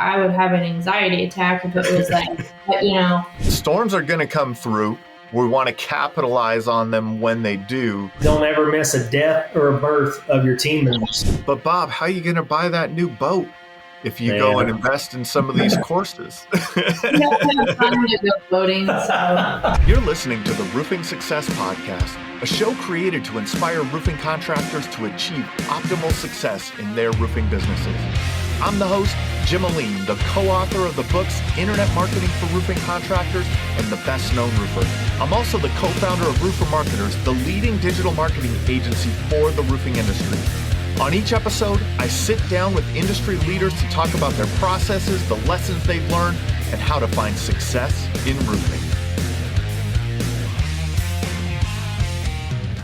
I would have an anxiety attack if it was like, Storms are going to come through. We want to capitalize on them when they do. Don't ever miss a death or a birth of your team members. But Bob, how are you going to buy that new boat if you go and invest in some of these courses? You don't have time to go boating. So. You're listening to the Roofing Success Podcast, a show created to inspire roofing contractors to achieve optimal success in their roofing businesses. I'm the host, Jim Aline, the co-author of the books Internet Marketing for Roofing Contractors and The Best Known Roofer. I'm also the co-founder of Roofer Marketers, the leading digital marketing agency for the roofing industry. On each episode, I sit down with industry leaders to talk about their processes, the lessons they've learned, and how to find success in roofing.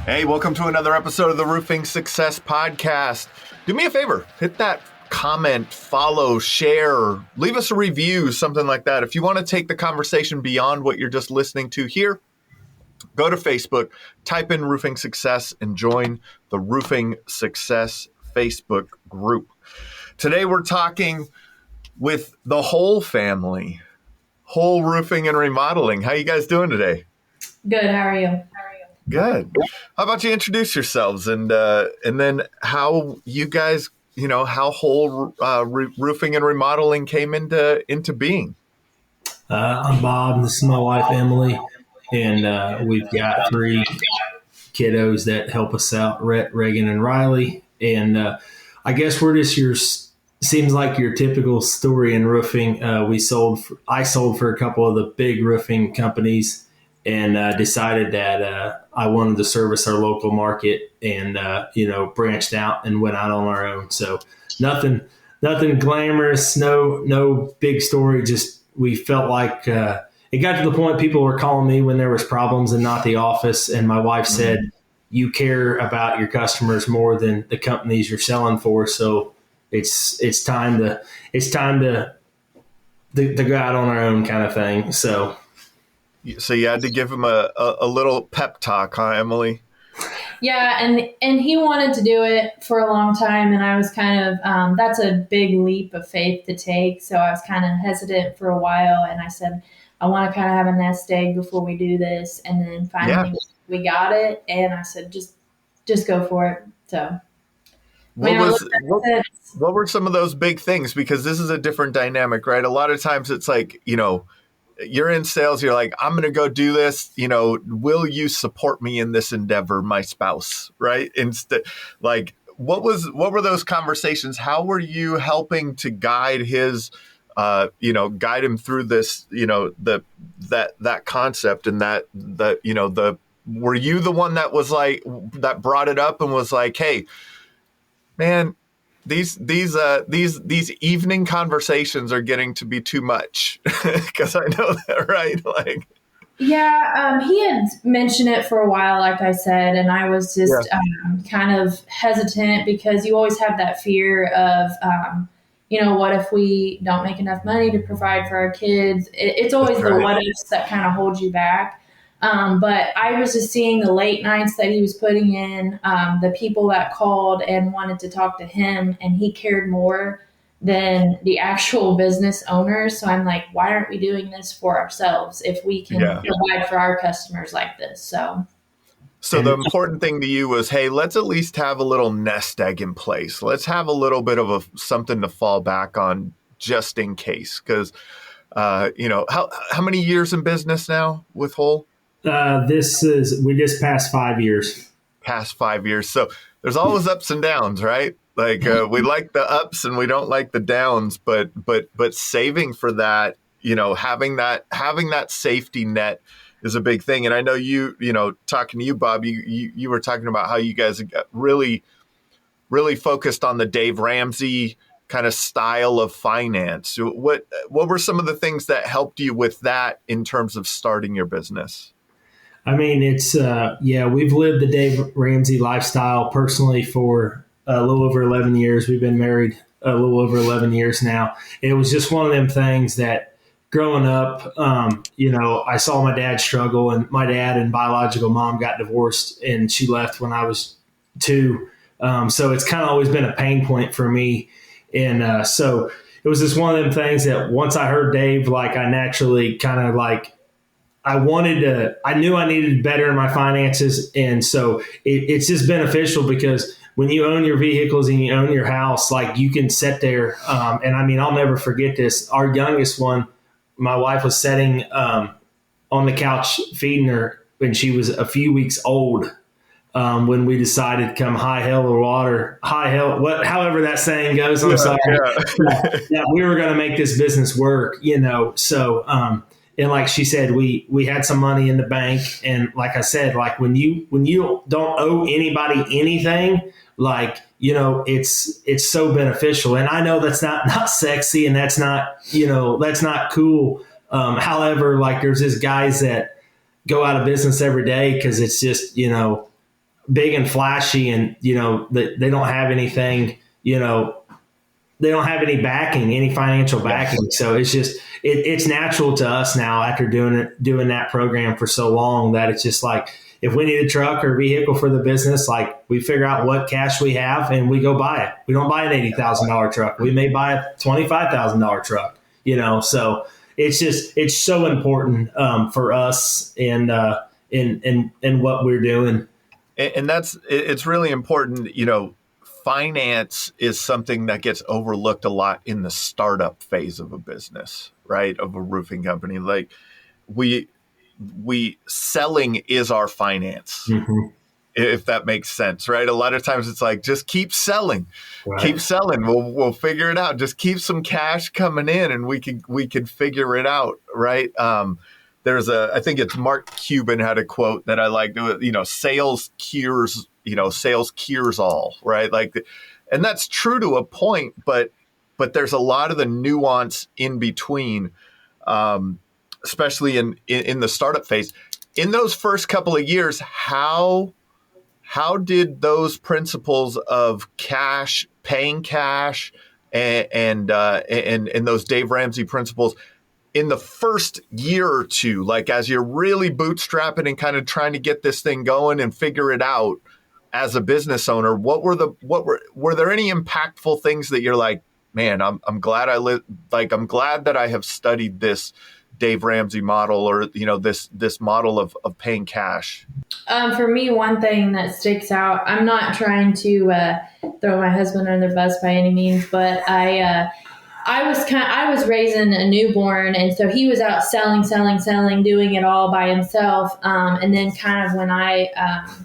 Hey, welcome to another episode of the Roofing Success Podcast. Do me a favor, hit that comment, follow, share, leave us a review, something like that. If you want to take the conversation beyond what you're just listening to here, go to Facebook, type in Roofing Success, and join the Roofing Success Facebook group. Today we're talking with the Hoel family, Hoel Roofing and Remodeling. How you guys doing today? Good. How are you? Good. How about you introduce yourselves and then how you guys, how Hoel Roofing and Remodeling came into being? I'm Bob. This is my wife, Emily. And we've got 3 kiddos that help us out, Rhett, Reagan, and Riley. And I guess we're just seems like your typical story in roofing. I sold for a couple of the big roofing companies and decided that I wanted to service our local market and, branched out and went out on our own. So nothing glamorous, no big story. Just we felt like it got to the point people were calling me when there was problems and not the office. And my wife said, you care about your customers more than the companies you're selling for. So it's time to go out on our own kind of thing. So you had to give him a little pep talk, huh, Emily? Yeah, and he wanted to do it for a long time, and I was kind of that's a big leap of faith to take. So I was kind of hesitant for a while, and I said, I want to kind of have a nest egg before we do this. And then finally we got it. And I said, just go for it. So what were some of those big things? Because this is a different dynamic, right? A lot of times it's like, you're in sales. You're like, I'm going to go do this. Will you support me in this endeavor, my spouse? Right. Instead, like, what were those conversations? How were you helping to guide his guide him through this, that concept and were you the one that was like, that brought it up and was like, hey, man, these evening conversations are getting to be too much because I know that, right? Like, yeah, he had mentioned it for a while, like I said, and I was just kind of hesitant because you always have that fear of, what if we don't make enough money to provide for our kids? It's always the what ifs that kind of hold you back. But I was just seeing the late nights that he was putting in, the people that called and wanted to talk to him, and he cared more than the actual business owners. So I'm like, why aren't we doing this for ourselves if we can provide for our customers like this? So the important thing to you was, hey, let's at least have a little nest egg in place. Let's have a little bit of something to fall back on just in case. Because, how many years in business now with Hoel? We just passed 5 years. Past 5 years. So there's always ups and downs, right? Like we like the ups and we don't like the downs, but saving for that, having that safety net is a big thing. And I know talking to you, Bob, you were talking about how you guys got really, really focused on the Dave Ramsey kind of style of finance. What were some of the things that helped you with that in terms of starting your business? I mean, it's, we've lived the Dave Ramsey lifestyle personally for a little over 11 years. We've been married a little over 11 years now. It was just one of them things that growing up, I saw my dad struggle, and my dad and biological mom got divorced and she left when I was 2. So it's kind of always been a pain point for me. And so it was just one of them things that once I heard Dave, like I naturally kind of like, I knew I needed better in my finances. And so it's just beneficial because when you own your vehicles and you own your house, like you can sit there. And I mean, I'll never forget this. Our youngest one, my wife was sitting on the couch feeding her when she was a few weeks old. When we decided to come high hell or water, however that saying goes, I'm sorry, that we were going to make this business work, So, and like she said, we had some money in the bank, and like I said, like when you don't owe anybody anything, like it's so beneficial. And I know that's not sexy, and that's not that's not cool. However, like there's just guys that go out of business every day because it's just big and flashy, and they don't have anything, they don't have any backing, any financial backing. So it's just it's natural to us now after doing that program for so long that it's just like if we need a truck or vehicle for the business, like we figure out what cash we have and we go buy it. We don't buy an $80,000 truck. We may buy a $25,000 truck. So it's so important for us and in what we're doing. And it's really important. Finance is something that gets overlooked a lot in the startup phase of a business, right? Of a roofing company. Like we selling is our finance, if that makes sense, right? A lot of times it's like, just keep selling, keep selling. We'll figure it out. Just keep some cash coming in and we can figure it out. Right. I think it's Mark Cuban had a quote that I like, sales cures all, right? And that's true to a point, but there's a lot of the nuance in between, especially in the startup phase. In those first couple of years, how did those principles of paying cash and those Dave Ramsey principles in the first year or two, like as you're really bootstrapping and kind of trying to get this thing going and figure it out as a business owner, were there any impactful things that you're like, man, I'm glad I'm glad that I have studied this Dave Ramsey model or, this model of paying cash? For me, one thing that sticks out, I'm not trying to throw my husband under the bus by any means, but I was raising a newborn, and so he was out selling, doing it all by himself. And then kind of when I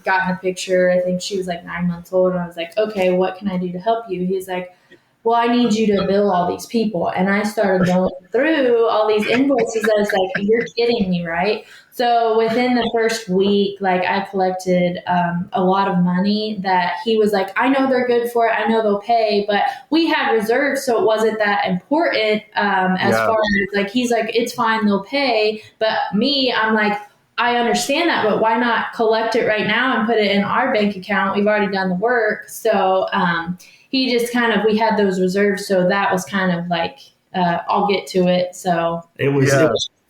got in the picture, I think she was like 9 months old, and I was like, okay, what can I do to help you? He's like, well, I need you to bill all these people. And I started going through all these invoices. I was like, you're kidding me, right? So within the first week, like I collected a lot of money that he was like, I know they're good for it. I know they'll pay, but we had reserves. So it wasn't that important as far as like, he's like, it's fine, they'll pay. But me, I'm like, I understand that, but why not collect it right now and put it in our bank account? We've already done the work. So he just kind of, we had those reserves. So that was kind of like, I'll get to it. So it was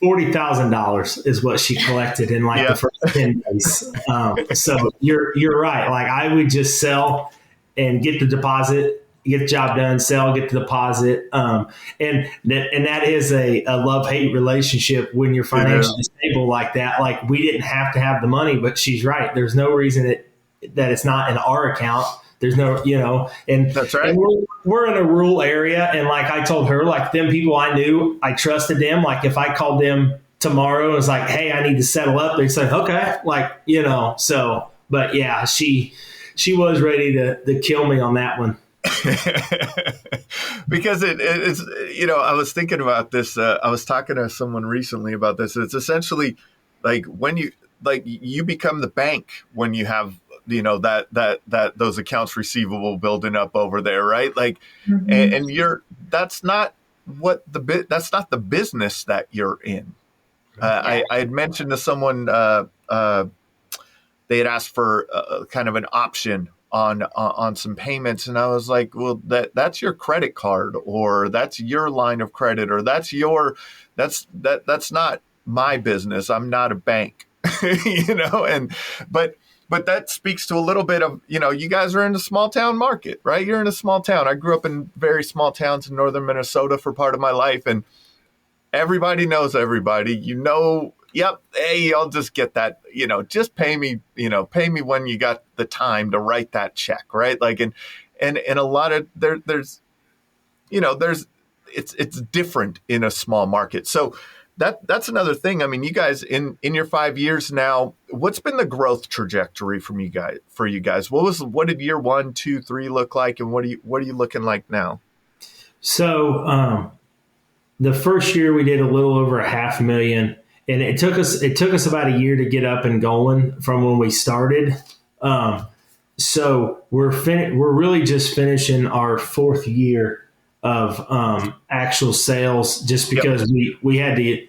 $40,000 is what she collected in like the first 10 days. So you're right. Like I would just sell and get the deposit, get the job done, sell, get the deposit. And that is a love-hate relationship when you're financially stable like that. Like we didn't have to have the money, but she's right. There's no reason that it's not in our account. There's no, and that's right. And we're in a rural area. And like I told her, like them people I knew, I trusted them. Like if I called them tomorrow and was like, hey, I need to settle up, they'd say, okay, like, so, but yeah, she was ready to kill me on that one. Because it's, I was thinking about this. I was talking to someone recently about this. It's essentially like when you become the bank when you have, that those accounts receivable building up over there, right? Like, and that's not the business that you're in. I had mentioned to someone, they had asked for kind of an option on some payments, and I was like, well, that's your credit card, or that's your line of credit, or that's not my business. I'm not a bank, but but that speaks to a little bit of, you guys are in a small town market, right? You're in a small town. I grew up in very small towns in northern Minnesota for part of my life, and everybody knows everybody. Yep, hey, I'll just get that, just pay me when you got the time to write that check, right? Like, and a lot of there's it's different in a small market. So that's another thing. I mean, you guys in your 5 years now, what's been the growth trajectory for you guys? What did year 1, 2, 3 look like, and what are you looking like now? So the first year we did a little over $500,000, and it took us about a year to get up and going from when we started. So we're really just finishing our 4th year of actual sales, just because we had to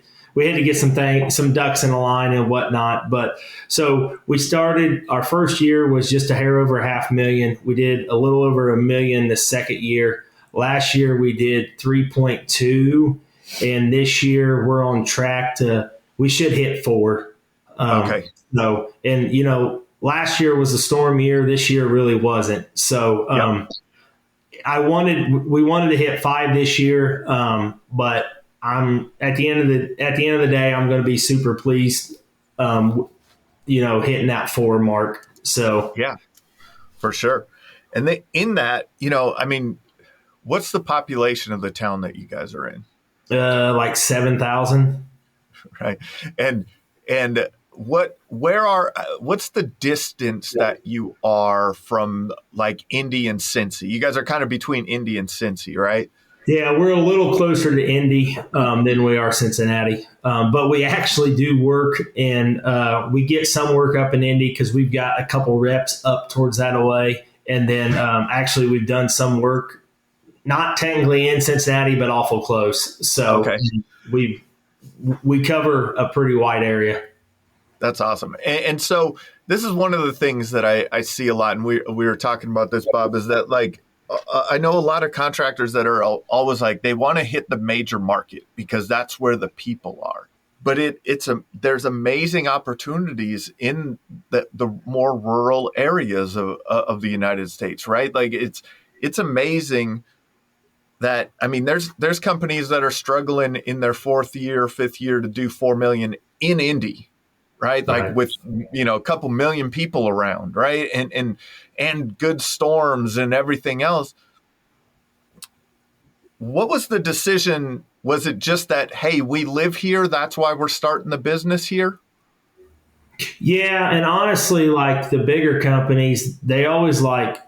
get some ducks in a line and whatnot. But so we started, our first year was just a hair over $500,000. We did a little over $1 million the second year. Last year we did 3.2, and this year we're on track we should hit 4. Okay. So, and last year was a storm year. This year really wasn't. So we wanted to hit 5 this year, but I'm at the end of the day, I'm going to be super pleased, hitting that 4 mark. So yeah, for sure. And in that, I mean, what's the population of the town that you guys are in? Like 7,000. Right. And what's the distance that you are from like Indy and Cincy? You guys are kind of between Indy and Cincy, right? Yeah, we're a little closer to Indy than we are Cincinnati. But we actually do work, and we get some work up in Indy because we've got a couple reps up towards that way. And then actually we've done some work, not technically in Cincinnati, but awful close. So okay. We cover a pretty wide area. That's awesome. And so this is one of the things that I see a lot, and we were talking about this, Bob, is that like, I know a lot of contractors that are always like, they want to hit the major market because that's where the people are. But there's amazing opportunities in the more rural areas of the United States, right? Like it's amazing that, I mean, there's companies that are struggling in their 4th year, 5th year to do 4 million in Indy, right? Like Right. with, a couple million people around, right? And good storms and everything else. What was the decision? Was it just that, hey, we live here, that's why we're starting the business here? Yeah, and honestly, like the bigger companies, they always like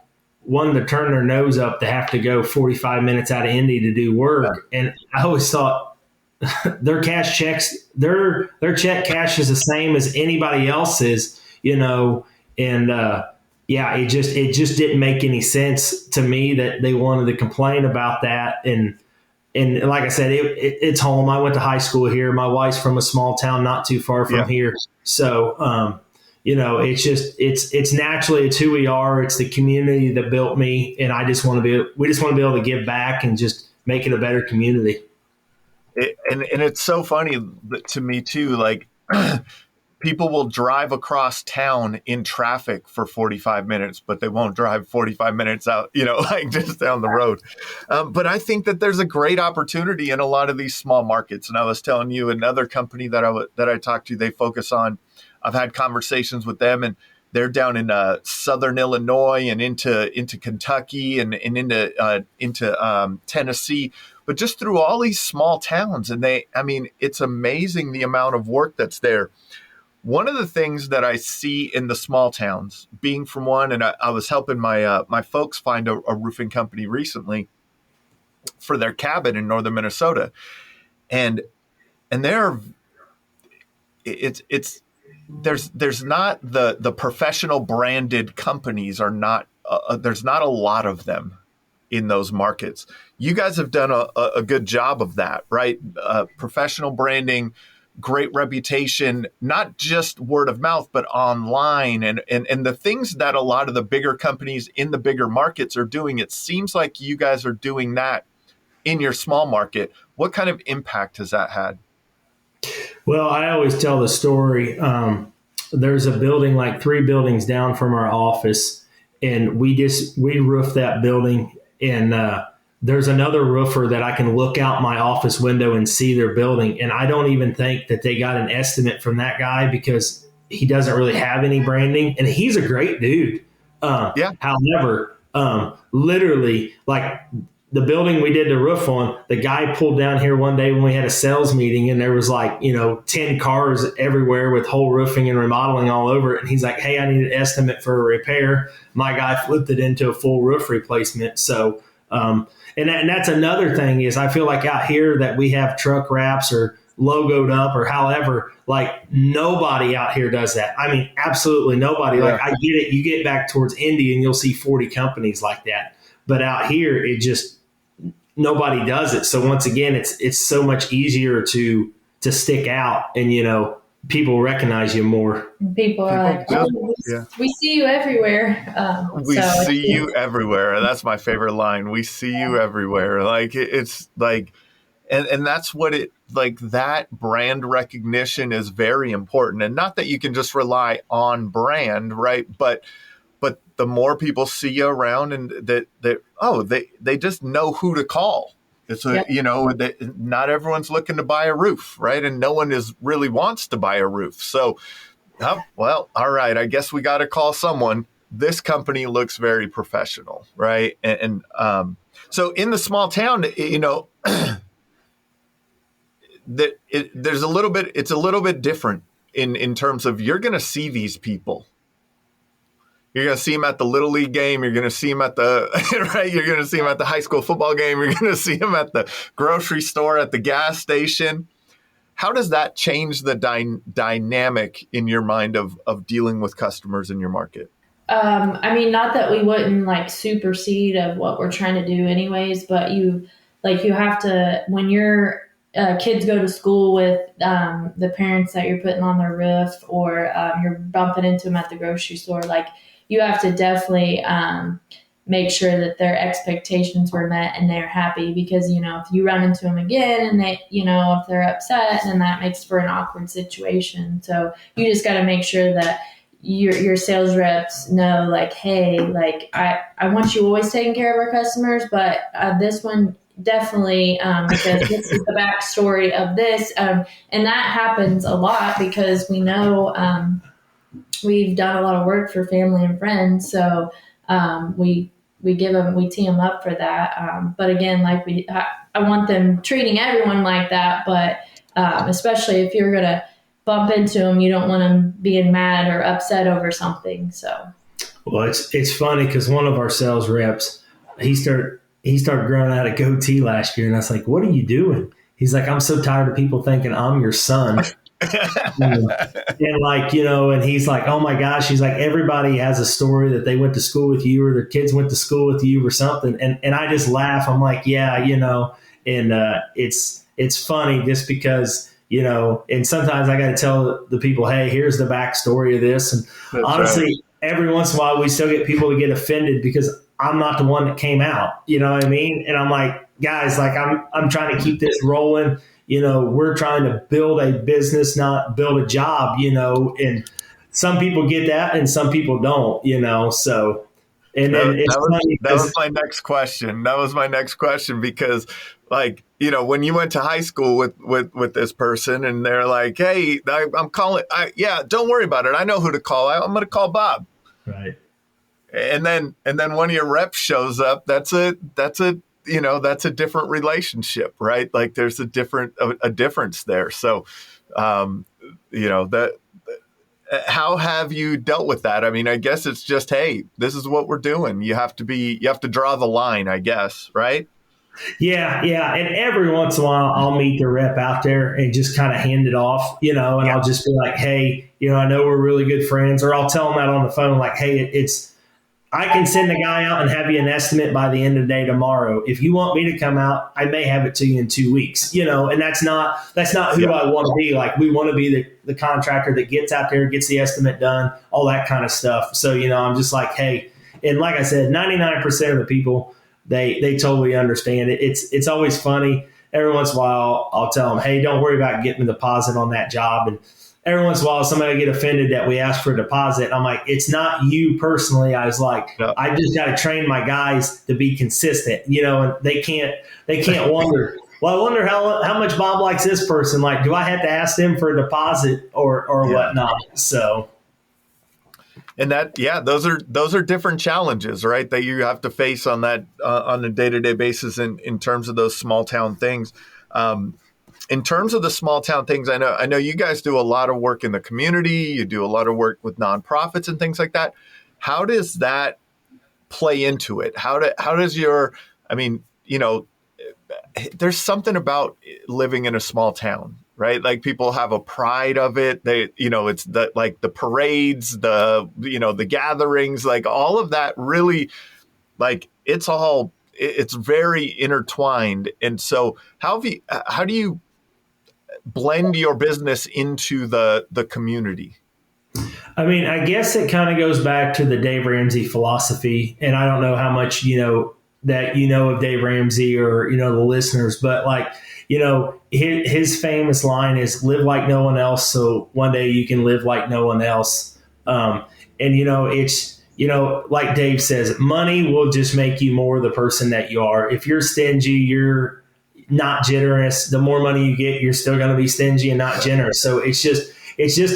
wanted to turn their nose up to have to go 45 minutes out of Indy to do work. Yeah. And I always thought their cash checks, their check cash is the same as anybody else's, and it just didn't make any sense to me that they wanted to complain about that. And like I said, it's home. I went to high school here. My wife's from a small town not too far from here. So, it's naturally, it's who we are. It's the community that built me. And we just want to be able to give back and just make it a better community. And it's so funny to me too, like people will drive across town in traffic for 45 minutes, but they won't drive 45 minutes out, like just down the road. But I think that there's a great opportunity in a lot of these small markets. And I was telling you, another company that I talked to, they focus on, I've had conversations with them, and they're down in southern Illinois and into Kentucky and into Tennessee, but just through all these small towns. And it's amazing the amount of work that's there. One of the things that I see in the small towns, being from one, and I was helping my folks find a roofing company recently for their cabin in northern Minnesota, and there's not the professional branded companies are not there's not a lot of them in those markets. You guys have done a good job of that, right? Professional branding, great reputation, not just word of mouth, but online and the things that a lot of the bigger companies in the bigger markets are doing. It seems like you guys are doing that in your small market. What kind of impact has that had? Well, I always tell the story. there's a building like 3 buildings down from our office, and we roofed that building, and there's another roofer that I can look out my office window and see their building, and I don't even think that they got an estimate from that guy because he doesn't really have any branding, and he's a great dude. However, literally, like the building we did the roof on, the guy pulled down here one day when we had a sales meeting, and there was 10 cars everywhere with whole roofing and remodeling all over it. And he's like, hey, I need an estimate for a repair. My guy flipped it into a full roof replacement. So, and that's another thing is I feel like out here that we have truck wraps or logoed up or however, like nobody out here does that. I mean, absolutely nobody. Yeah. Like I get it. You get back towards Indy and you'll see 40 companies like that. But out here, nobody does it. So once again, it's so much easier to stick out and, people recognize you more. People are like, we see you everywhere. We see you everywhere. That's my favorite line. We see you everywhere. Like it's like, and that's what it like that brand recognition is very important. And not that you can just rely on brand, right? But the more people see you around and they just know who to call. It's not everyone's looking to buy a roof, right? And no one really wants to buy a roof. So, all right, I guess we got to call someone. This company looks very professional, right? And so in the small town, it's a little bit different in terms of you're going to see these people. You're going to see them at the Little League game. You're going to see them at right. You're going to see them at the high school football game. You're going to see them at the grocery store, at the gas station. How does that change the dynamic in your mind of dealing with customers in your market? I mean, not that we wouldn't like supersede of what we're trying to do anyways, but you have to, when your kids go to school with the parents that you're putting on their roof or you're bumping into them at the grocery store, like, you have to definitely make sure that their expectations were met and they're happy because, if you run into them again and they, if they're upset, then that makes for an awkward situation. So you just got to make sure that your sales reps know like, hey, like I want you always taking care of our customers, but this one definitely because this is the backstory of this. And that happens a lot because we know we've done a lot of work for family and friends. So we tee them up for that. But again, like I want them treating everyone like that. But especially if you're going to bump into them, you don't want them being mad or upset over something. So, well, it's funny because one of our sales reps, he started growing out a goatee last year. And I was like, what are you doing? He's like, I'm so tired of people thinking I'm your son. And and he's like, oh my gosh, he's like, everybody has a story that they went to school with you or their kids went to school with you or something. And I just laugh. I'm like, yeah, and it's funny just because, and sometimes I got to tell the people, hey, here's the backstory of this. And that's honestly, right. Every once in a while we still get people to get offended because I'm not the one that came out, you know what I mean? And I'm like, guys, like I'm trying to keep this rolling. We're trying to build a business, not build a job, and some people get that and some people don't, so. And then that was my next question. That was my next question because like, when you went to high school with this person and they're like, hey, I'm calling. Don't worry about it. I know who to call. I'm going to call Bob. Right. And then one of your reps shows up. That's a different relationship, right? Like there's a difference there. So, how have you dealt with that? I mean, I guess it's just, hey, this is what we're doing. You have to draw the line, I guess, right? Yeah. And every once in a while I'll meet the rep out there and just kind of hand it off, and I'll just be like, hey, I know we're really good friends, or I'll tell them that on the phone, like, hey, I can send the guy out and have you an estimate by the end of the day tomorrow. If you want me to come out, I may have it to you in 2 weeks, and that's not who I want to be. Like, we want to be the contractor that gets out there, gets the estimate done, all that kind of stuff. So, I'm just like, hey, and like I said, 99% of the people, they totally understand it. It's always funny. Every once in a while, I'll tell them, hey, don't worry about getting a deposit on that job. And every once in a while somebody get offended that we ask for a deposit. I'm like, it's not you personally. I was like, Yeah. I just got to train my guys to be consistent, and they can't wonder. Well, I wonder how much Bob likes this person. Like, do I have to ask them for a deposit or whatnot? So. And those are different challenges, right? That you have to face on that on a day-to-day basis in terms of those small town things. In terms of the small town things, I know you guys do a lot of work in the community. You do a lot of work with nonprofits and things like that. How does that play into it? How does your, I mean, there's something about living in a small town, right? Like people have a pride of it. They, it's the parades, the gatherings, like all of that really, like it's very intertwined. And so how do you blend your business into the community? I mean, I guess it kind of goes back to the Dave Ramsey philosophy, and I don't know how much that of Dave Ramsey or the listeners, but his famous line is "Live like no one else, so one day you can live like no one else." And it's like Dave says, money will just make you more the person that you are. If you're stingy, you're not generous. The more money you get, you're still going to be stingy and not generous. So it's just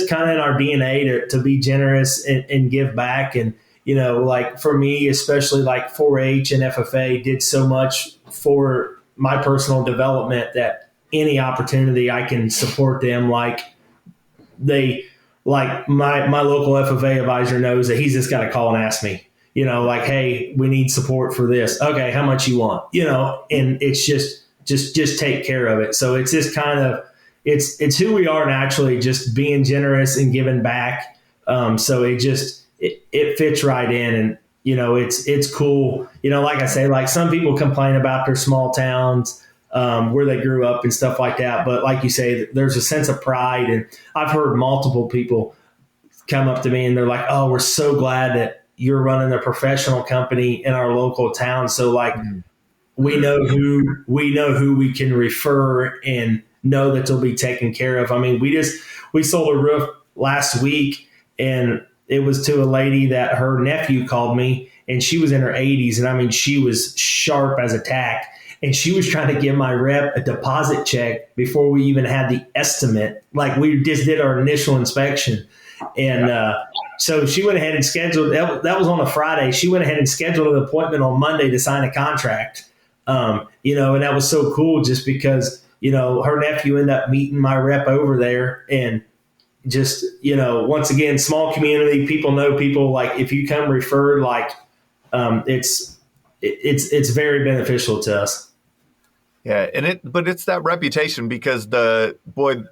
kind of in our DNA to be generous and give back. And, like for me, especially like 4-H and FFA did so much for my personal development that any opportunity I can support them. Like my local FFA advisor knows that he's just got to call and ask me, like, hey, we need support for this. Okay. How much you want, and it's just take care of it. So it's just kind of, it's who we are naturally, just being generous and giving back. So it fits right in, and it's cool. Like I say, like some people complain about their small towns where they grew up and stuff like that. But like you say, there's a sense of pride, and I've heard multiple people come up to me and they're like, "Oh, we're so glad that you're running a professional company in our local town." So like we know who we can refer and know that they'll be taken care of. I mean, we sold a roof last week, and it was to a lady that her nephew called me, and she was in her 80s. And I mean, she was sharp as a tack, and she was trying to give my rep a deposit check before we even had the estimate. Like we just did our initial inspection. And so she went ahead and scheduled, that was on a Friday. She went ahead and scheduled an appointment on Monday to sign a contract. And that was so cool just because, her nephew ended up meeting my rep over there, and just, once again, small community, people know people. Like if you come referred, like it's very beneficial to us. Yeah. But it's that reputation, because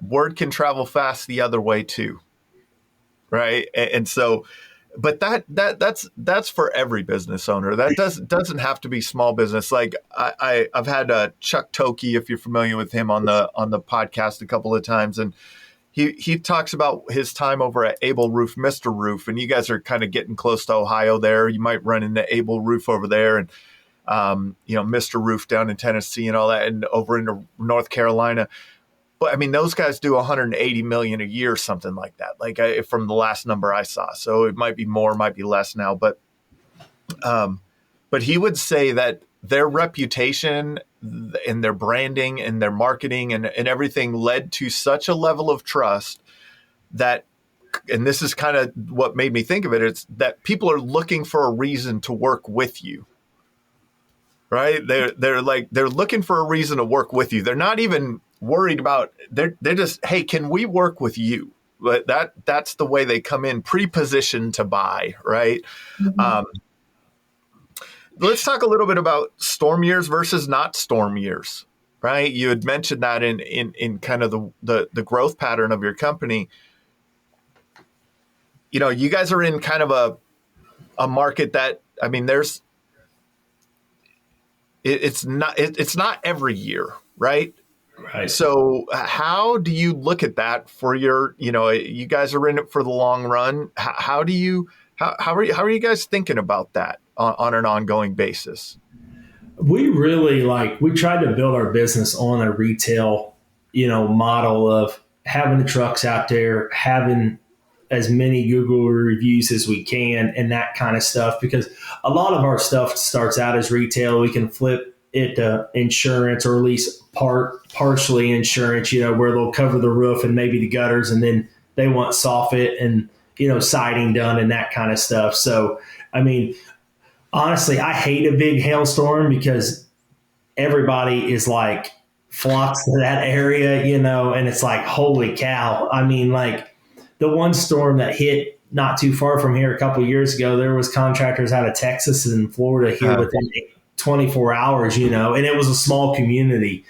word can travel fast the other way too. Right. And so, but that's for every business owner. That doesn't have to be small business. Like I've had Chuck Toki, if you're familiar with him, on the podcast a couple of times, and he talks about his time over at Able Roof, Mr. Roof, and you guys are kind of getting close to Ohio there. You might run into Able Roof over there, and Mr. Roof down in Tennessee and all that, and over into North Carolina. But I mean, those guys do 180 million a year, something like that. Like from the last number I saw, so it might be more, might be less now. But he would say that their reputation and their branding and their marketing and everything led to such a level of trust that, and this is kind of what made me think of it, it's that people are looking for a reason to work with you. Right? They're looking for a reason to work with you. They're not even worried about, they're just, hey, can we work with you? But that's the way they come in, pre-positioned to buy, right? Mm-hmm. Let's talk a little bit about storm years versus not storm years, right? You had mentioned that in kind of the growth pattern of your company. You guys are in kind of a market that, I mean, it's not every year, right? Right. So how do you look at that for you guys are in it for the long run. How are you guys thinking about that on an ongoing basis? We really we tried to build our business on a retail, model of, having the trucks out there, having as many Google reviews as we can and that kind of stuff, because a lot of our stuff starts out as retail. We can flip it to insurance, or at least partially insurance, where they'll cover the roof and maybe the gutters, and then they want soffit and, siding done and that kind of stuff. So, I mean, honestly, I hate a big hailstorm because everybody is like flocks to that area, and it's like, holy cow. I mean, like the one storm that hit not too far from here a couple of years ago, there was contractors out of Texas and Florida here within 24 hours, and it was a small community.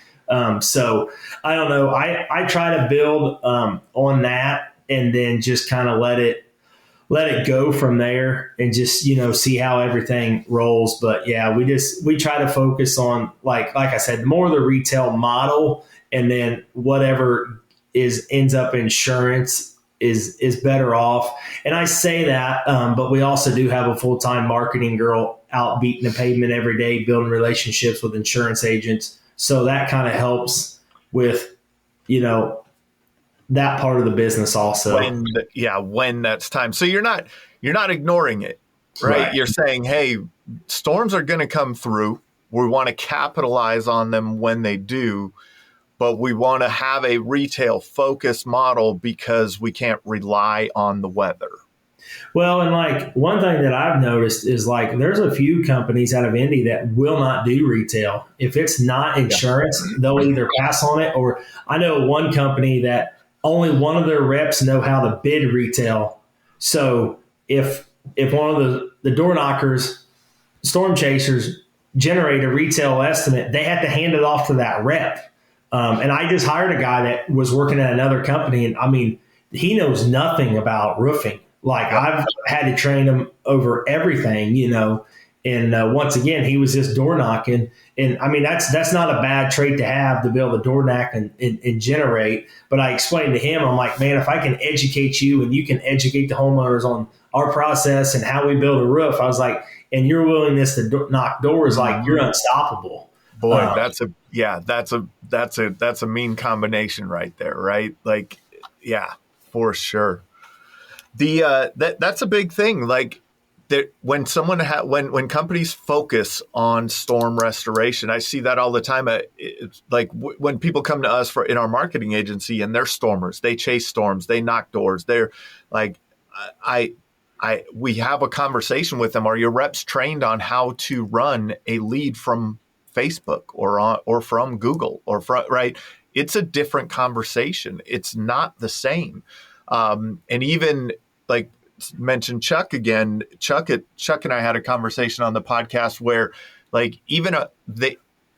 So I don't know. I try to build on that and then just kind of let it go from there and just, see how everything rolls. But yeah, we try to focus on, like I said, more the retail model, and then whatever ends up insurance is better off. And I say that, but we also do have a full-time marketing girl out beating the pavement every day, building relationships with insurance agents. So that kind of helps with, that part of the business also. When that's time. So you're not ignoring it, right? You're saying, hey, storms are going to come through. We want to capitalize on them when they do, but we want to have a retail focused model because we can't rely on the weather. Well, and like one thing that I've noticed is like there's a few companies out of Indy that will not do retail. If it's not insurance, they'll either pass on it, or I know one company that only one of their reps know how to bid retail. So if one of the door knockers, storm chasers generate a retail estimate, they have to hand it off to that rep. And I just hired a guy that was working at another company, and I mean, he knows nothing about roofing. Like I've had to train him over everything, and once again, he was just door knocking. And I mean, that's not a bad trait to have, to be able to door knock and generate. But I explained to him, I'm like, man, if I can educate you and you can educate the homeowners on our process and how we build a roof, I was like, and your willingness to knock doors, like you're unstoppable. Boy, that's a mean combination right there, right? Like, yeah, for sure. That's a big thing. Like that when when companies focus on storm restoration, I see that all the time. It's like when people come to us in our marketing agency and they're stormers, they chase storms, they knock doors. They're like, we have a conversation with them. Are your reps trained on how to run a lead from Facebook or from Google right? It's a different conversation. It's not the same. And even like mentioned Chuck again, Chuck and I had a conversation on the podcast where like even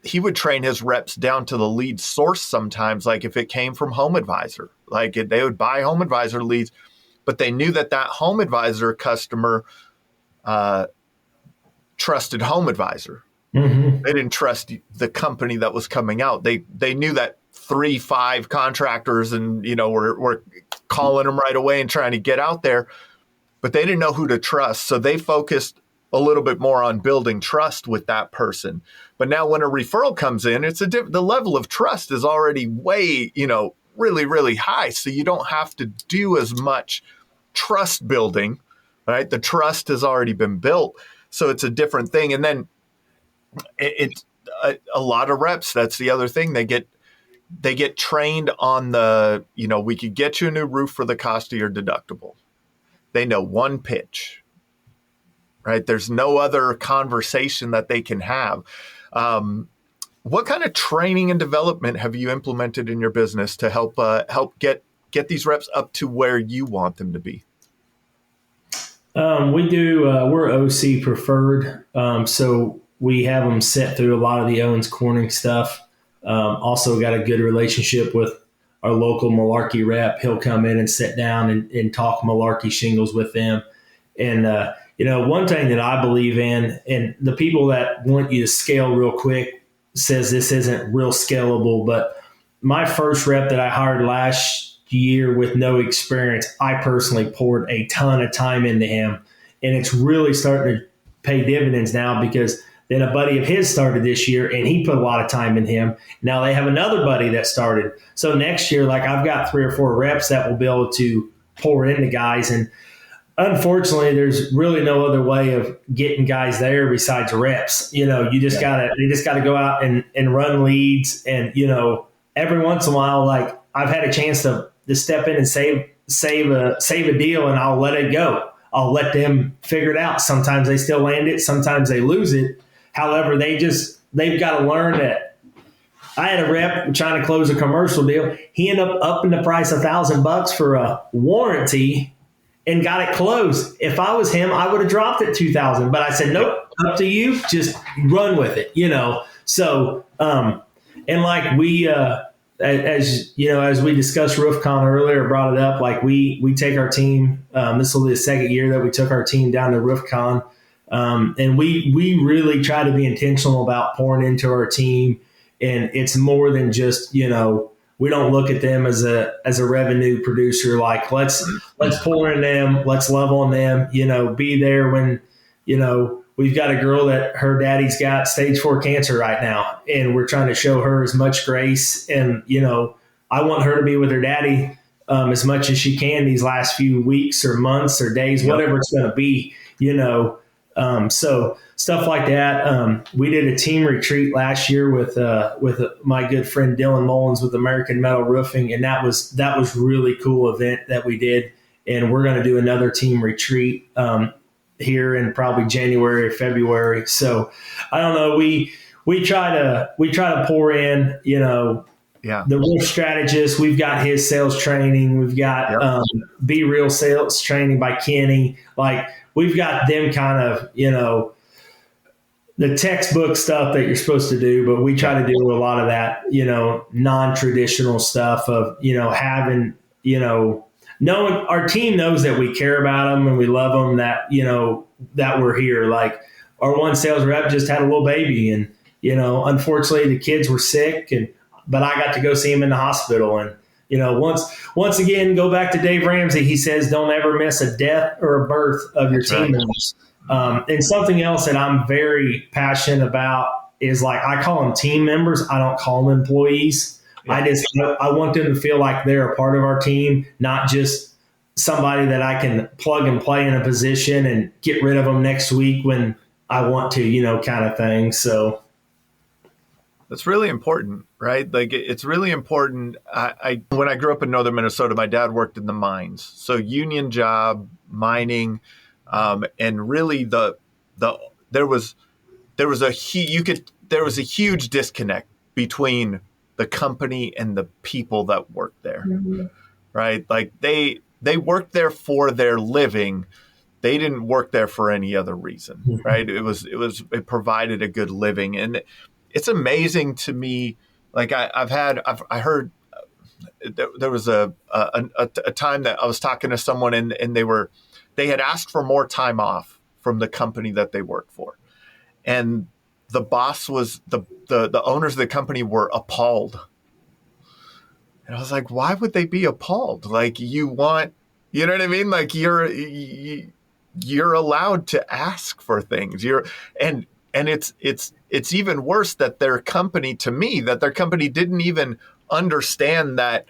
he would train his reps down to the lead source sometimes. Like if it came from Home Advisor, like they would buy Home Advisor leads, but they knew that Home Advisor customer trusted Home Advisor. Mm-hmm. They didn't trust the company that was coming out. They knew that 3-5 contractors and were calling them right away and trying to get out there, but they didn't know who to trust. So they focused a little bit more on building trust with that person. But now when a referral comes in, the level of trust is already way, really, really high. So you don't have to do as much trust building, right? The trust has already been built. So it's a different thing. And then it's a lot of reps. That's the other thing. They get trained on we could get you a new roof for the cost of your deductible. They know one pitch, right? There's no other conversation that they can have. What kind of training and development have you implemented in your business to help get these reps up to where you want them to be? We do. We're OC preferred. So we have them set through a lot of the Owens Corning stuff. Also got a good relationship with our local Malarkey rep. He'll come in and sit down and talk Malarkey shingles with them. And, one thing that I believe in, and the people that want you to scale real quick says this isn't real scalable, but my first rep that I hired last year with no experience, I personally poured a ton of time into him. And it's really starting to pay dividends now because Then a buddy of his started this year, and he put a lot of time in him. Now they have another buddy that started. So next year, like I've got 3 or 4 reps that will be able to pour into guys. And unfortunately, there's really no other way of getting guys there besides reps. You just gotta go out and run leads. And, every once in a while, like I've had a chance to step in and save a deal, and I'll let it go. I'll let them figure it out. Sometimes they still land it. Sometimes they lose it. However, they've got to learn that. I had a rep trying to close a commercial deal. He ended up upping the price $1,000 for a warranty and got it closed. If I was him, I would have dropped it $2,000. But I said, nope, up to you. Just run with it, So, and like we, as we discussed RoofCon earlier, brought it up. Like we take our team. This will be the second year that we took our team down to RoofCon. And we really try to be intentional about pouring into our team. And it's more than just, we don't look at them as a revenue producer. Like let's pour in them. Let's love on them, be there when, we've got a girl that her daddy's got stage 4 cancer right now. And we're trying to show her as much grace. And, I want her to be with her daddy as much as she can these last few weeks or months or days, whatever it's going to be, So stuff like that. We did a team retreat last year with my good friend Dylan Mullins with American Metal Roofing, and that was really cool event that we did. And we're going to do another team retreat here in probably January or February. So I don't know. We try to pour in, the roof strategist. We've got his sales training. We've got Be Real sales training by Kenny. Like we've got them kind of, the textbook stuff that you're supposed to do, but we try to do a lot of that, non-traditional stuff of, having, knowing our team knows that we care about them and we love them, that, that we're here. Like our one sales rep just had a little baby and, unfortunately the kids were sick but I got to go see him in the hospital. And, once again, go back to Dave Ramsey. He says, don't ever miss a death or a birth of your team members. And something else that I'm very passionate about is like, I call them team members. I don't call them employees. Yeah. I want them to feel like they're a part of our team, not just somebody that I can plug and play in a position and get rid of them next week when I want to, kind of thing. So that's really important, right? Like it's really important. When I grew up in northern Minnesota, my dad worked in the mines. So union job, mining, and really there was a huge disconnect between the company and the people that worked there, right? Like they worked there for their living. They didn't work there for any other reason, right? It provided a good living. And it's amazing to me. Like I heard there was a time that I was talking to someone and they had asked for more time off from the company that they worked for. And the boss was the owners of the company were appalled. And I was like, why would they be appalled? Like you know what I mean? Like you're allowed to ask for things. And it's even worse that their company didn't even understand that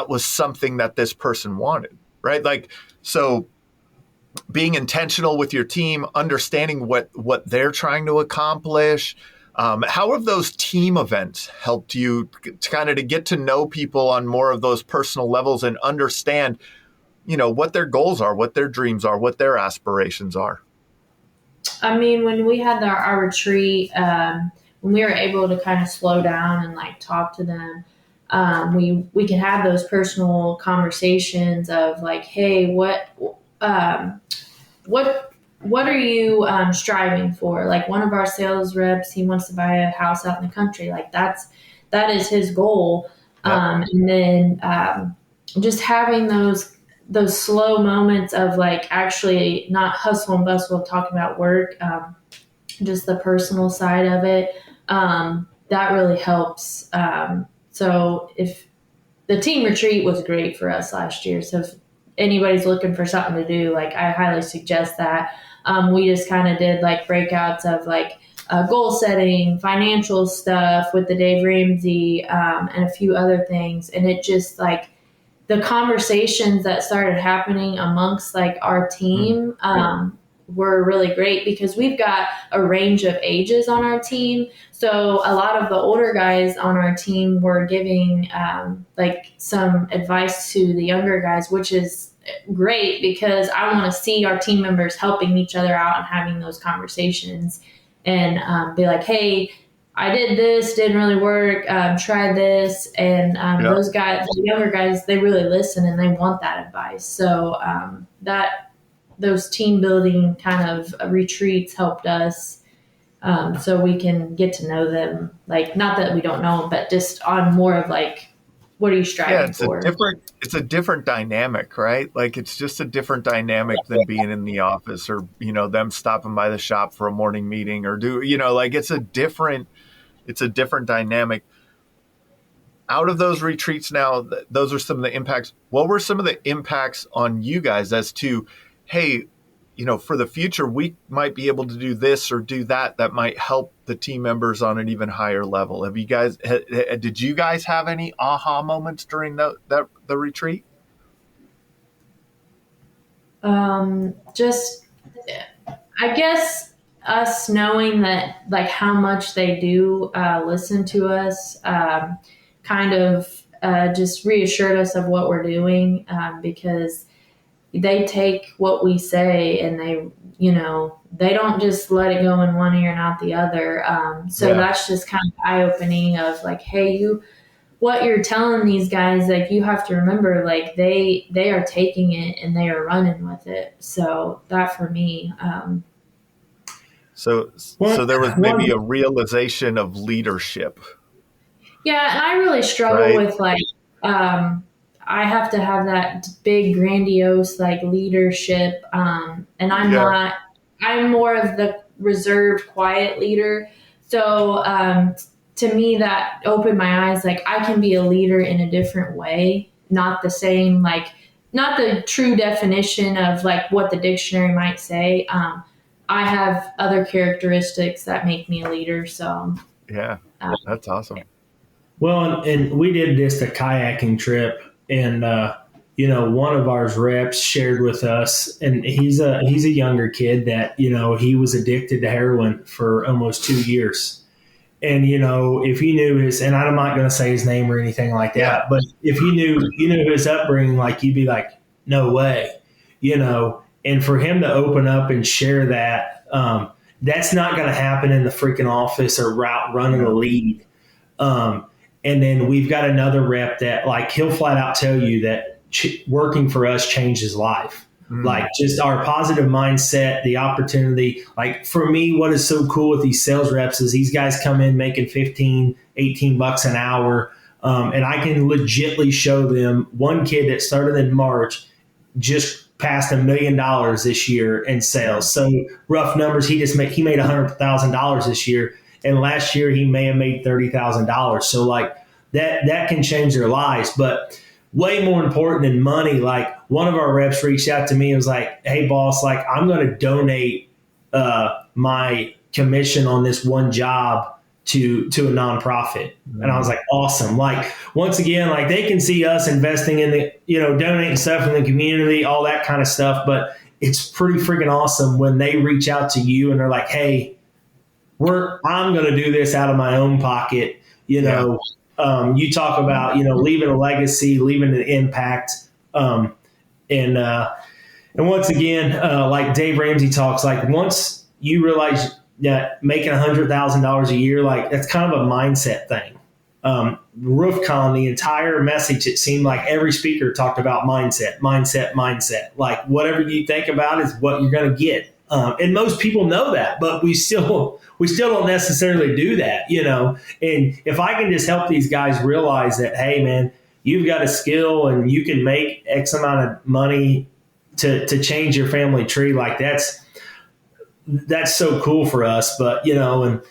was something that this person wanted, right? Like, so being intentional with your team, understanding what they're trying to accomplish. How have those team events helped you to get to know people on more of those personal levels and understand, what their goals are, what their dreams are, what their aspirations are? I mean, when we had our retreat, when we were able to kind of slow down and like talk to them, we could have those personal conversations of like, hey, what are you striving for? Like one of our sales reps, he wants to buy a house out in the country. Like that is his goal. Yep. And then just having those slow moments of like actually not hustle and bustle of talking about work, just the personal side of it, that really helps. So if the team retreat was great for us last year, so if anybody's looking for something to do, like I highly suggest that. we just kind of did like breakouts of like goal setting, financial stuff with the Dave Ramsey, and a few other things. And it just like the conversations that started happening amongst like our team, were really great because we've got a range of ages on our team. So a lot of the older guys on our team were giving like some advice to the younger guys, which is great because I want to see our team members helping each other out and having those conversations and be like, hey, I did this, didn't really work, try this. And those guys, the younger guys, they really listen and they want that advice. So those team building kind of retreats helped us, so we can get to know them. Like, not that we don't know them, but just on more of like, what are you striving for? It's a different dynamic, right? Like, it's just a different dynamic than being in the office or, them stopping by the shop for a morning meeting or like it's a different dynamic. Out of those retreats now, those are some of the impacts. What were some of the impacts on you guys as to, hey, for the future, we might be able to do this or do that might help the team members on an even higher level? Have you guys, did you guys have any aha moments during the retreat? Just, I guess us knowing that like how much they do listen to us, kind of just reassured us of what we're doing, because they take what we say and they don't just let it go in one ear and out the other. That's just kind of eye-opening of like, hey, what you're telling these guys, like, you have to remember, like, they are taking it and they are running with it. So that for me. So there was maybe a realization of leadership. Yeah. And I really struggle with like, I have to have that big, grandiose, like, leadership. And I'm more of the reserved, quiet leader. So, to me, that opened my eyes. Like, I can be a leader in a different way, not the same, like, not the true definition of like what the dictionary might say. I have other characteristics that make me a leader. So, yeah, that's awesome. Well, and we did just a kayaking trip, and one of our reps shared with us, and he's a younger kid that he was addicted to heroin for almost 2 years, and if you knew his, and I'm not going to say his name or anything like that, but if you knew his upbringing, like, you'd be like, no way, and for him to open up and share that, that's not going to happen in the freaking office or running a lead. And then we've got another rep that, like, he'll flat out tell you that working for us changed his life. Like, just our positive mindset, the opportunity. Like, for me, what is so cool with these sales reps is these guys come in making $15, $18 an hour. And I can legitly show them one kid that started in March just passed $1 million this year in sales. So rough numbers, he made $100,000 this year. And last year he may have made $30,000. So like that can change their lives. But way more important than money, like, one of our reps reached out to me and was like, hey boss, like, I'm going to donate my commission on this one job to a nonprofit. And I was like, awesome. Like, once again, like, they can see us investing in the, donating stuff in the community, all that kind of stuff. But it's pretty freaking awesome when they reach out to you and they're like, hey, I'm going to do this out of my own pocket. You talk about, leaving a legacy, leaving an impact. And once again, like Dave Ramsey talks, like, once you realize that making $100,000 a year, like, that's kind of a mindset thing. RoofCon, the entire message, it seemed like every speaker talked about mindset. Like, whatever you think about is what you're going to get. And most people know that, but we still don't necessarily do that, and if I can just help these guys realize that, hey man, you've got a skill and you can make X amount of money to change your family tree. Like, that's so cool for us. But, and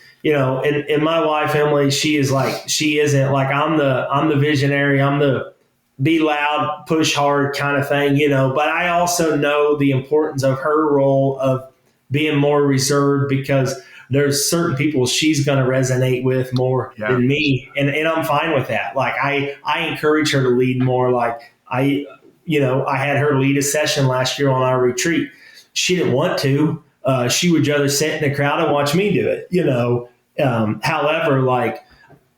my wife, Emily, she isn't like, I'm the visionary. I'm the be loud, push hard kind of thing, but I also know the importance of her role of being more reserved because there's certain people she's going to resonate with more than me. And I'm fine with that. Like I encourage her to lead more. Like I had her lead a session last year on our retreat. She didn't want to. She would rather sit in the crowd and watch me do it, however, like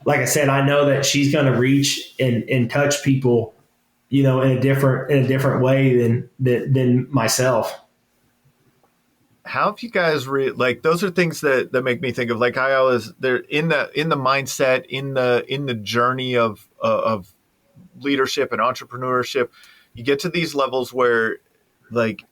I said, I know that she's going to reach and touch people, in a different way than myself. How have you guys like those are things that make me think of, like, I always, they're in the mindset, in the journey of leadership and entrepreneurship. You get to these levels where like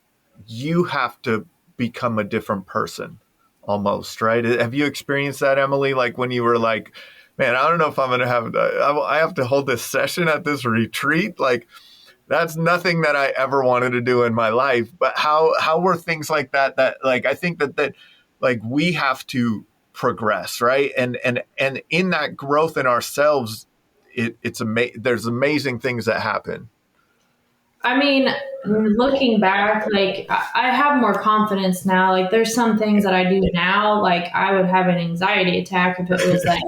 you have to become a different person almost, right? Have you experienced that, Emily? Like when you were like, man, I don't know if I'm going to I have to hold this session at this retreat. Like, that's nothing that I ever wanted to do in my life. But how were things like that like, I think that like we have to progress, right? And in that growth in ourselves, there's amazing things that happen. I mean, looking back, like I have more confidence now. Like there's some things that I do now, like I would have an anxiety attack if it was like,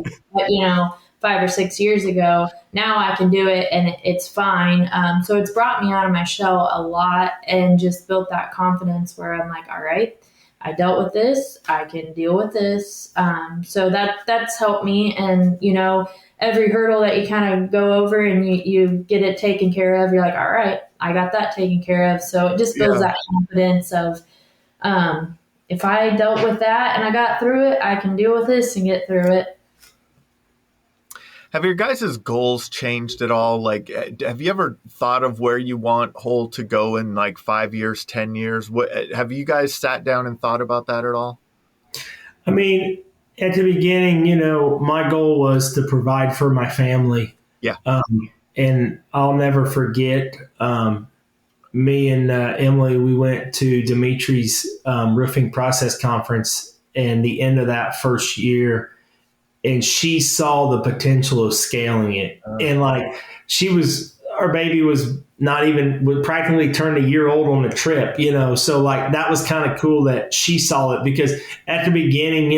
5 or 6 years ago. Now I can do it and it's fine. So it's brought me out of my shell a lot and just built that confidence where I'm like, all right, I dealt with this. I can deal with this. So that's helped me. And, every hurdle that you kind of go over and you get it taken care of, you're like, all right, I got that taken care of. So it just builds that confidence of, if I dealt with that and I got through it, I can deal with this and get through it. Have your guys' goals changed at all? Like, have you ever thought of where you want Hoel to go in like 5 years, 10 years? Have you guys sat down and thought about that at all? I mean, at the beginning, my goal was to provide for my family. Yeah. And I'll never forget, me and Emily, we went to Dimitri's roofing process conference, and the end of that first year, and she saw the potential of scaling it. And like our baby was would practically turn a year old on the trip, so like that was kind of cool that she saw it, because at the beginning,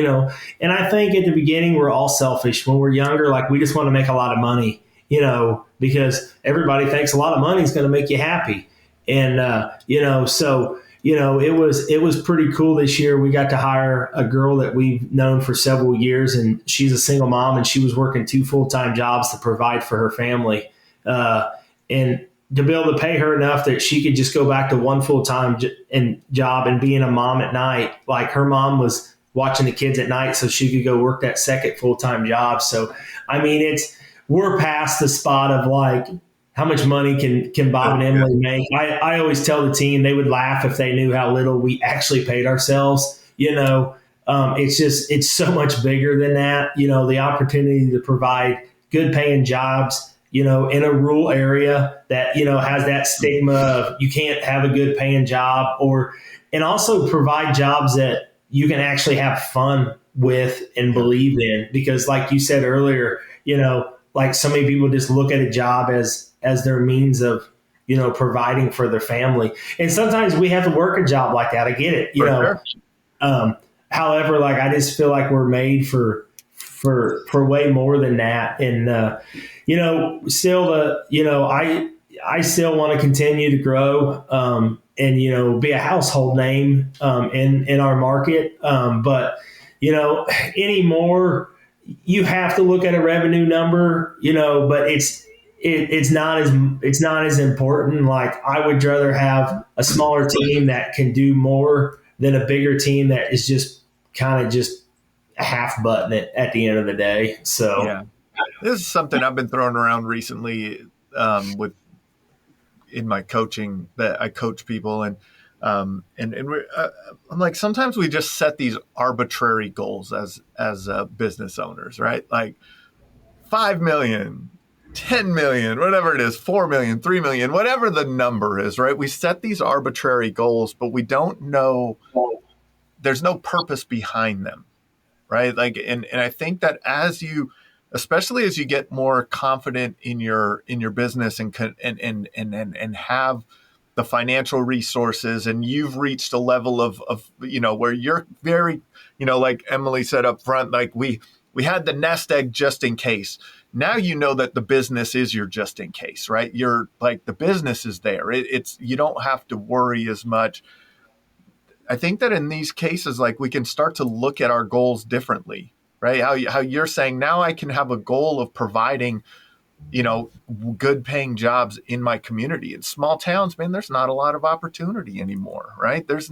and I think at the beginning we're all selfish when we're younger. Like we just want to make a lot of money, because everybody thinks a lot of money is going to make you happy. And, so, it was pretty cool this year. We got to hire a girl that we've known for several years, and she's a single mom, and she was working 2 full-time jobs to provide for her family. And to be able to pay her enough that she could just go back to 1 full-time job and being a mom at night. Like her mom was watching the kids at night so she could go work that second full-time job. So, I mean, we're past the spot of like, how much money can Bob and Emily make? I always tell the team, they would laugh if they knew how little we actually paid ourselves. It's so much bigger than that. The opportunity to provide good paying jobs, in a rural area that, has that stigma of you can't have a good paying job, and also provide jobs that you can actually have fun with and believe in. Because like you said earlier, like so many people just look at a job as their means of, providing for their family. And sometimes we have to work a job like that. I get it, Sure. However, like, I just feel like we're made for way more than that. And, still I still want to continue to grow, and, be a household name, in our market. But, anymore, you have to look at a revenue number, but it's not as important. Like I would rather have a smaller team that can do more than a bigger team that is just kind of just half button it at the end of the day. So yeah, this is something I've been throwing around recently, in my coaching, that I coach people, and we're, I'm like, sometimes we just set these arbitrary goals as business owners, right? Like 5 million, 10 million, whatever it is, 4 million, 3 million, whatever the number is, right? We set these arbitrary goals, but we don't know, there's no purpose behind them, right? Like, and I think that especially as you get more confident in your business and have the financial resources, and you've reached a level of where you're very, like Emily said up front, like we had the nest egg just in case. Now you know that the business is your just in case, right? You're like, the business is there. It's you don't have to worry as much. I think that in these cases, like, we can start to look at our goals differently, right? How you're saying, now I can have a goal of providing, good paying jobs in my community. In small towns, man, there's not a lot of opportunity anymore, right? There's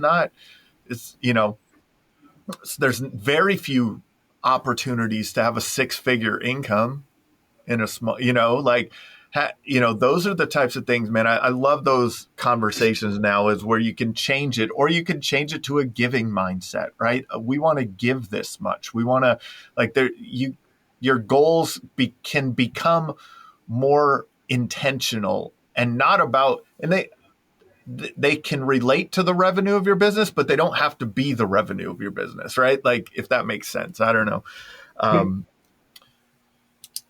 very few opportunities to have a 6-figure income in a small, those are the types of things, man. I love those conversations now, is where you can change it, or you can change it to a giving mindset, right? We want to give this much. We want to, like, your goals can become more intentional and not about, and they can relate to the revenue of your business, but they don't have to be the revenue of your business, right? Like, if that makes sense. I don't know.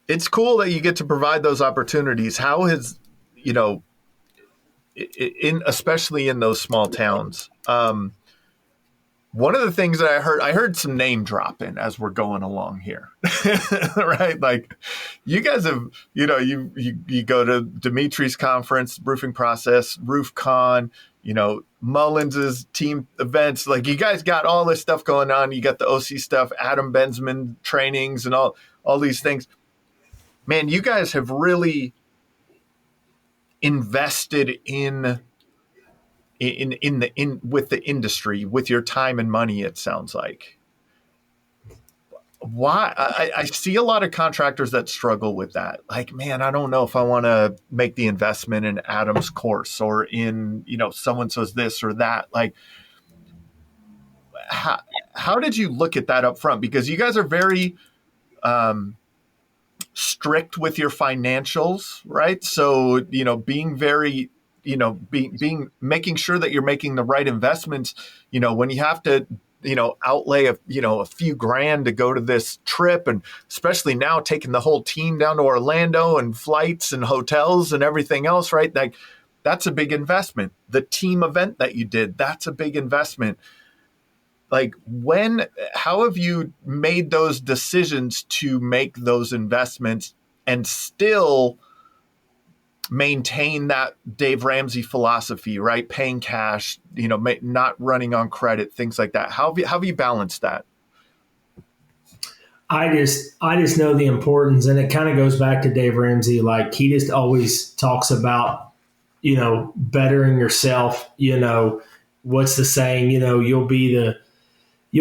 It's cool that you get to provide those opportunities. How has, especially in those small towns, one of the things that I heard some name dropping as we're going along here, right? Like, you guys have, you go to Dimitri's conference, Roofing Process, RoofCon, Mullins's team events. Like, you guys got all this stuff going on. You got the OC stuff, Adam Bensman trainings, and all these things. Man, you guys have really invested in with the industry, with your time and money, it sounds like. Why? I see a lot of contractors that struggle with that. Like, man, I don't know if I want to make the investment in Adam's course, or in, someone says this or that. Like, how did you look at that up front? Because you guys are very strict with your financials, right? So, being very, making sure that you're making the right investments, when you have to, outlay a few grand to go to this trip, and especially now taking the whole team down to Orlando, and flights and hotels and everything else, right? Like, that's a big investment. The team event that you did, that's a big investment. Like, how have you made those decisions to make those investments and still maintain that Dave Ramsey philosophy, right? Paying cash, not running on credit, things like that. How have you balanced that? I just know the importance, and it kind of goes back to Dave Ramsey. Like, he just always talks about, bettering yourself. What's the saying? You'll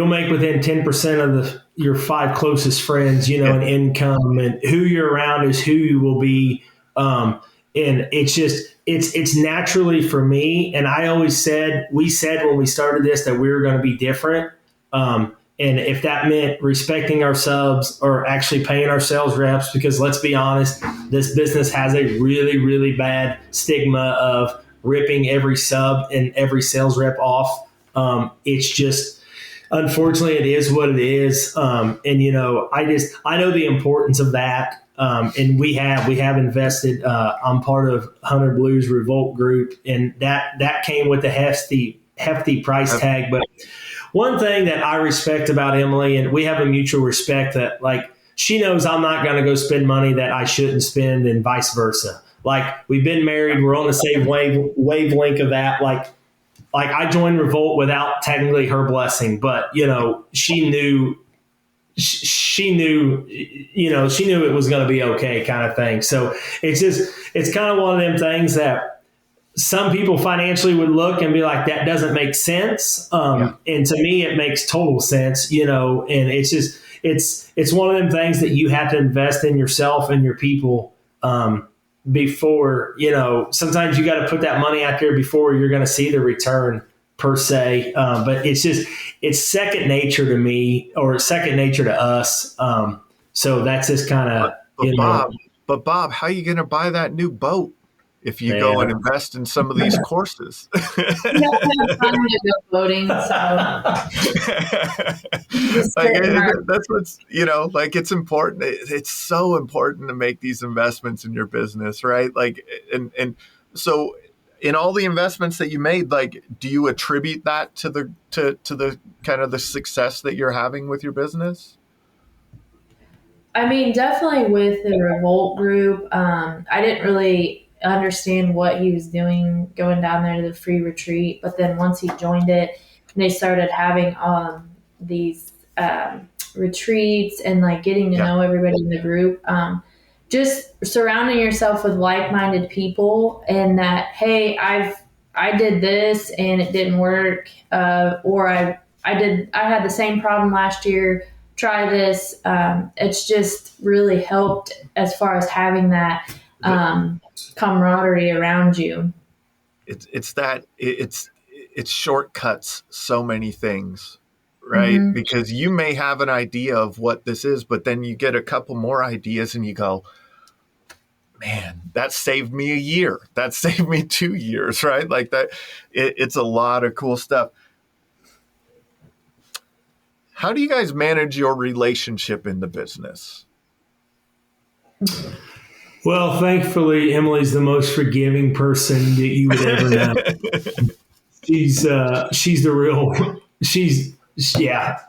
make within 10% of your 5 closest friends, in income, and who you're around is who you will be. And it's naturally for me. And we said when we started this that we were going to be different. And if that meant respecting our subs, or actually paying our sales reps, because let's be honest, this business has a really, really bad stigma of ripping every sub and every sales rep off. It's just, unfortunately, it is what it is. And, I know the importance of that. And we have invested. I'm part of Hunter Blue's Revolt group, and that came with a hefty price tag. But one thing that I respect about Emily, and we have a mutual respect, that, like, she knows I'm not going to go spend money that I shouldn't spend, and vice versa. Like, we've been married, we're on the same wavelength of that. Like I joined Revolt without technically her blessing, but she knew it was going to be okay, kind of thing. So it's kind of one of them things that some people financially would look and be like, that doesn't make sense. And to me, it makes total sense, and it's one of them things that you have to invest in yourself and your people, before, sometimes you got to put that money out there before you're going to see the return, per se. But it's second nature to me, or second nature to us. So that's just kind of, But Bob, how are you going to buy that new boat if you go and invest in some of these courses? You don't have time to go boating, that's what's, it's important. It's so important to make these investments in your business, right? Like, and so in all the investments that you made, like, do you attribute that to the kind of the success that you're having with your business? I mean, definitely with the revolt group, I didn't really understand what he was doing going down there to the free retreat. But then once he joined it, and they started having these retreats and like getting to know everybody in the group. Just surrounding yourself with like-minded people, and that, hey, I did this and it didn't work, or I had the same problem last year. Try this. It's just really helped as far as having that camaraderie around you. It's shortcuts so many things, right? Mm-hmm. Because you may have an idea of what this is, but then you get a couple more ideas and you go, man, that saved me a year. That saved me 2 years, right? Like that. It's a lot of cool stuff. How do you guys manage your relationship in the business? Well, thankfully, Emily's the most forgiving person that you would ever know. She's the real.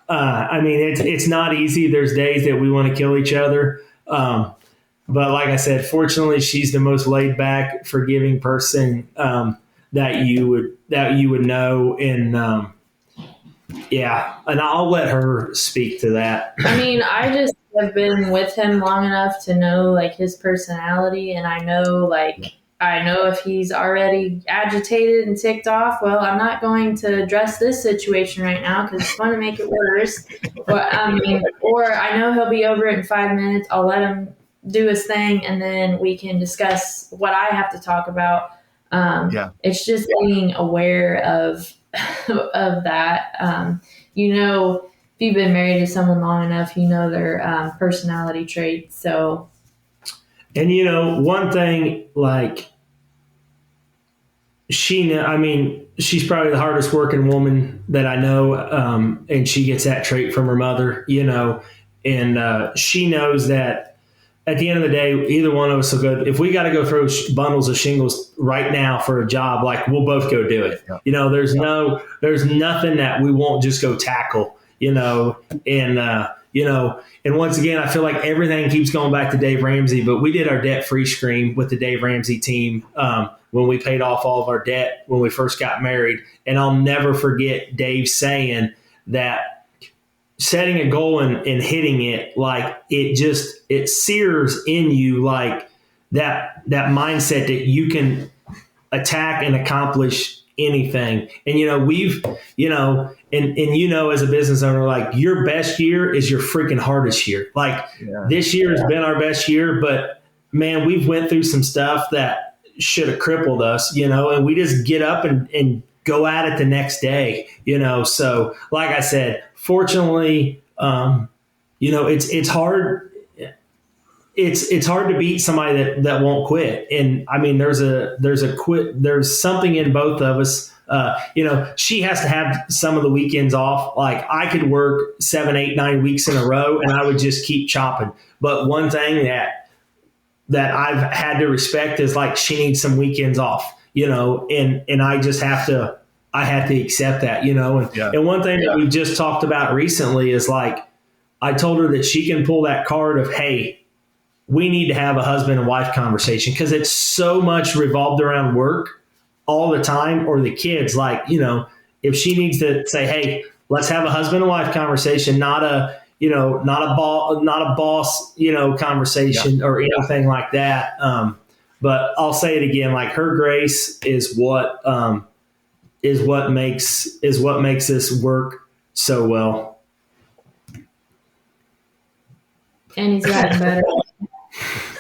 I mean, it's not easy. There's days that we want to kill each other. But like I said, fortunately, she's the most laid back, forgiving person that you would know. And and I'll let her speak to that. I mean, I just have been with him long enough to know like his personality, and I know if he's already agitated and ticked off, well, I'm not going to address this situation right now because it's going to make it worse. Or I know he'll be over it in 5 minutes. I'll let him do his thing, and then we can discuss what I have to talk about. It's just being aware of that. If you've been married to someone long enough, you know their personality traits. So, and one thing, like she's probably the hardest working woman that I know, and she gets that trait from her mother. And she knows that at the end of the day, either one of us will go. If we got to go throw bundles of shingles right now for a job, like we'll both go do it. Yeah. There's nothing that we won't just go tackle. And once again, I feel like everything keeps going back to Dave Ramsey, but we did our debt-free scream with the Dave Ramsey team when we paid off all of our debt when we first got married. And I'll never forget Dave saying that setting a goal and hitting it, like it sears in you, like that mindset that you can attack and accomplish anything. And, we've, as a business owner, like your best year is your freaking hardest year. Like this year has been our best year, but man, we've went through some stuff that should have crippled us, and we just get up and go at it the next day, So like I said, fortunately, it's hard. It's hard to beat somebody that won't quit. And I mean, there's something in both of us. She has to have some of the weekends off. Like I could work 7, 8, 9 weeks in a row and I would just keep chopping. But one thing that I've had to respect is like she needs some weekends off, and I just have to accept that, And one thing that we just talked about recently is like, I told her that she can pull that card of, hey, we need to have a husband and wife conversation because it's so much revolved around work all the time or the kids. Like, if she needs to say, hey, let's have a husband and wife conversation, not a boss, conversation or anything like that. But I'll say it again, like her grace is what makes this work so well. And he's gotten better.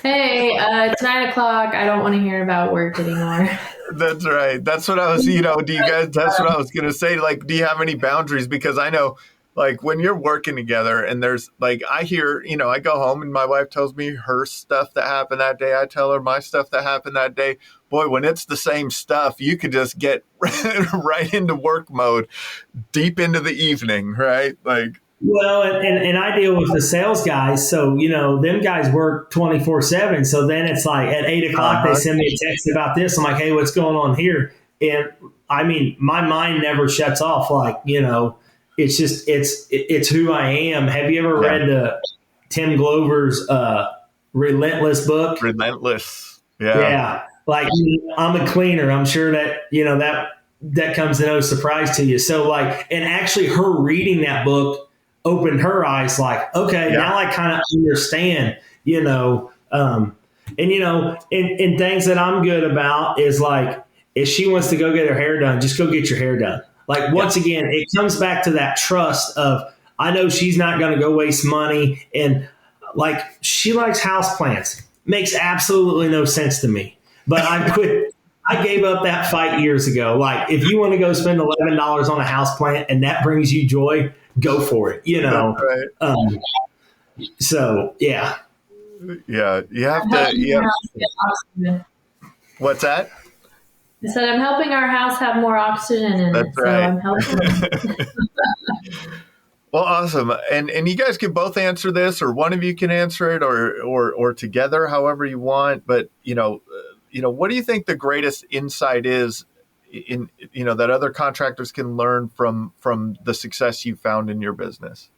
Hey, it's 9:00. I don't want to hear about work anymore. That's right. That's what I was, that's what I was going to say. Like, do you have any boundaries? Because I know, like, when you're working together and there's, like, I hear, I go home and my wife tells me her stuff that happened that day. I tell her my stuff that happened that day. Boy, when it's the same stuff, you could just get right into work mode deep into the evening, right? Like, Well, and I deal with the sales guys. So, them guys work 24/7. So then it's like at 8 o'clock, they Uh-huh. send me a text about this. I'm like, hey, what's going on here? And I mean, my mind never shuts off. Like, it's just, it's who I am. Have you ever Yeah. read Tim Glover's Relentless book? Relentless. Yeah. Yeah. Like, I'm a cleaner. I'm sure that, that comes to no surprise to you. So like, and actually her reading that book opened her eyes like, okay, Yeah. now I kind of understand, and things that I'm good about is like, if she wants to go get her hair done, just go get your hair done. Like, once again, it comes back to that trust of, I know she's not going to go waste money. And like, she likes houseplants. Makes absolutely no sense to me. But I quit. I gave up that fight years ago. Like, if you want to go spend $11 on a houseplant and that brings you joy, go for it. That's right. So yeah. Yeah. You have to. Yeah. What's that? I said I'm helping our house have more oxygen in That's it, right. so I'm helping. Well, awesome. And you guys can both answer this, or one of you can answer it, or together, however you want. But what do you think the greatest insight is in that other contractors can learn from the success you found in your business?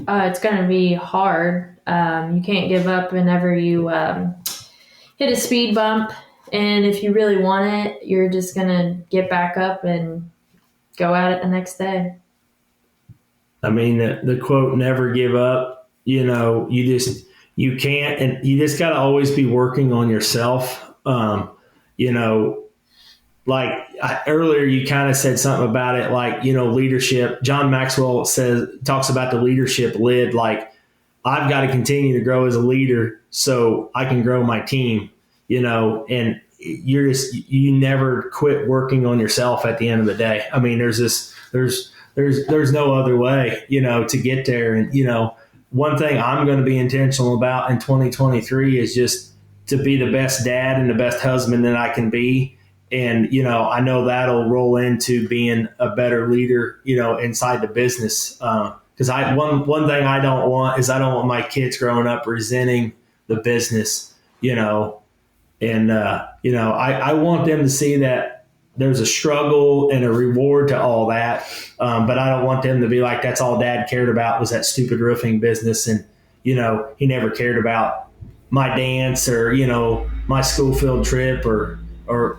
It's going to be hard. You can't give up whenever you hit a speed bump, and if you really want it, you're just going to get back up and go at it the next day. I mean, the quote, never give up, you can't, and you just got to always be working on yourself. Earlier you kind of said something about it, like, leadership. John Maxwell talks about the leadership lid. Like, I've got to continue to grow as a leader so I can grow my team, and you never quit working on yourself at the end of the day. I mean, there's no other way, to get there. And, one thing I'm going to be intentional about in 2023 is just to be the best dad and the best husband that I can be. And, I know that'll roll into being a better leader, inside the business. Because one thing I don't want my kids growing up resenting the business, and I want them to see that there's a struggle and a reward to all that. But I don't want them to be like, that's all Dad cared about was that stupid roofing business. And, he never cared about my dance or, my school field trip or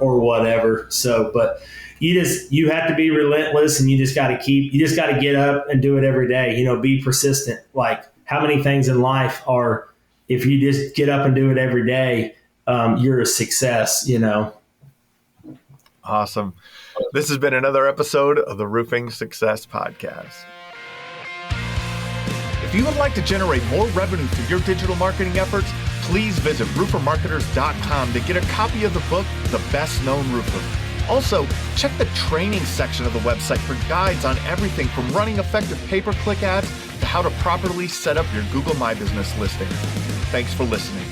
whatever. So, but you have to be relentless, and you just got to get up and do it every day, be persistent. Like, how many things in life are, if you just get up and do it every day, you're a success, Awesome. This has been another episode of the Roofing Success Podcast. If you would like to generate more revenue through your digital marketing efforts, please visit roofermarketers.com to get a copy of the book, The Best Known Roofer. Also, check the training section of the website for guides on everything from running effective pay-per-click ads to how to properly set up your Google My Business listing. Thanks for listening.